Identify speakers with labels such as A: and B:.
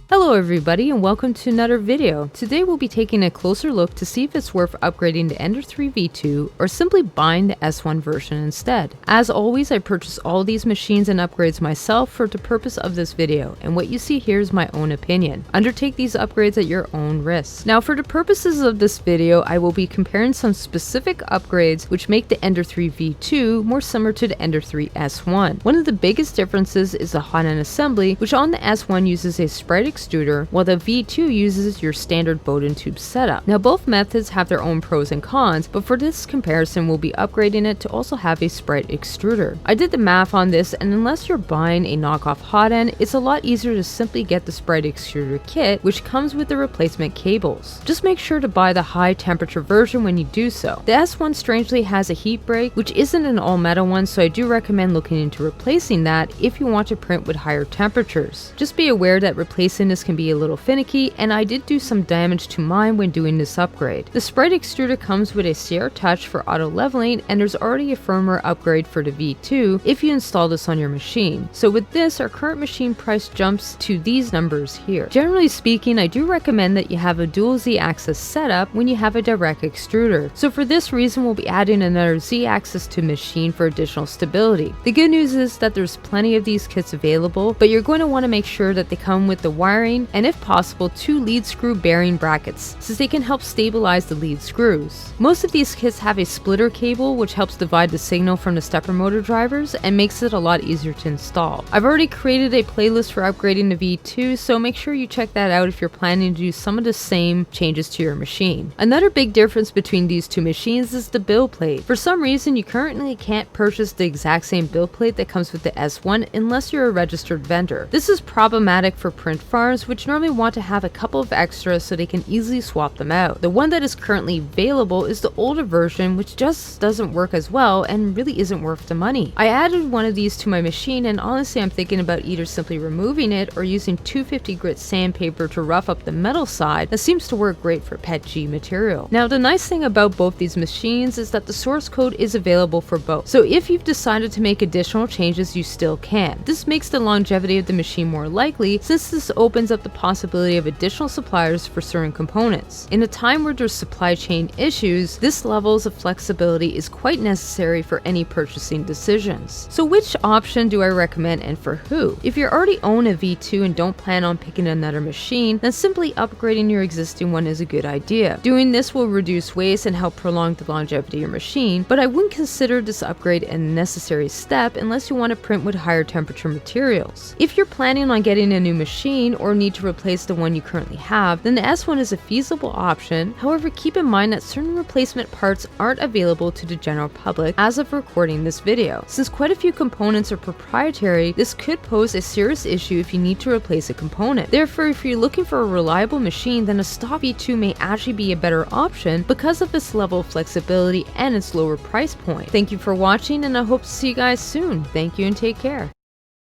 A: Hello everybody and welcome to another video. Today we'll be taking a closer look to see if it's worth upgrading to Ender 3 V2 or simply buying the S1 version instead. As always, I purchased all these machines and upgrades myself for the purpose of this video, and what you see here is my own opinion. Undertake these upgrades at your own risk. Now for the purposes of this video, I will be comparing some specific upgrades which make the Ender 3 V2 more similar to the Ender 3 S1. One of the biggest differences is the hot end assembly, which on the S1 uses a sprite extruder, while the V2 uses your standard Bowden tube setup. Now both methods have their own pros and cons, but for this comparison we'll be upgrading it to also have a sprite extruder. I did the math on this, and unless you're buying a knockoff hot end, it's a lot easier to simply get the sprite extruder kit, which comes with the replacement cables. Just make sure to buy the high temperature version when you do so. The S1 strangely has a heat break, which isn't an all metal one, so I do recommend looking into replacing that if you want to print with higher temperatures. Just be aware that replacing this can be a little finicky, and I did do some damage to mine when doing this upgrade. The sprite extruder comes with a Sierra Touch for auto leveling, and there's already a firmware upgrade for the V2 if you install this on your machine. So with this, our current machine price jumps to these numbers here. Generally speaking, I do recommend that you have a dual Z-axis setup when you have a direct extruder. So for this reason, we'll be adding another Z-axis to machine for additional stability. The good news is that there's plenty of these kits available, but you're going to want to make sure that they come with the wiring and, if possible, 2 lead screw bearing brackets, since they can help stabilize the lead screws. Most of these kits have a splitter cable which helps divide the signal from the stepper motor drivers and makes it a lot easier to install. I've already created a playlist for upgrading the V2, so make sure you check that out if you're planning to do some of the same changes to your machine. Another big difference between these two machines is the build plate. For some reason, you currently can't purchase the exact same build plate that comes with the S1 unless you're a registered vendor. This is problematic for print farms, which normally want to have a couple of extras so they can easily swap them out. The one that is currently available is the older version, which just doesn't work as well and really isn't worth the money. I added one of these to my machine, and honestly I'm thinking about either simply removing it or using 250 grit sandpaper to rough up the metal side. That seems to work great for PETG material. Now the nice thing about both these machines is that the source code is available for both, so if you've decided to make additional changes you still can. This makes the longevity of the machine more likely, since this opens up the possibility of additional suppliers for certain components. In a time where there's supply chain issues, this levels of flexibility is quite necessary for any purchasing decisions. So which option do I recommend and for who? If you already own a V2 and don't plan on picking another machine, then simply upgrading your existing one is a good idea. Doing this will reduce waste and help prolong the longevity of your machine, but I wouldn't consider this upgrade a necessary step unless you want to print with higher temperature materials. If you're planning on getting a new machine or need to replace the one you currently have, then the S1 is a feasible option. However, keep in mind that certain replacement parts aren't available to the general public as of recording this video. Since quite a few components are proprietary, this could pose a serious issue if you need to replace a component. Therefore, if you're looking for a reliable machine, then a stock V2 may actually be a better option because of its level of flexibility and its lower price point. Thank you for watching, and I hope to see you guys soon. Thank you and take care.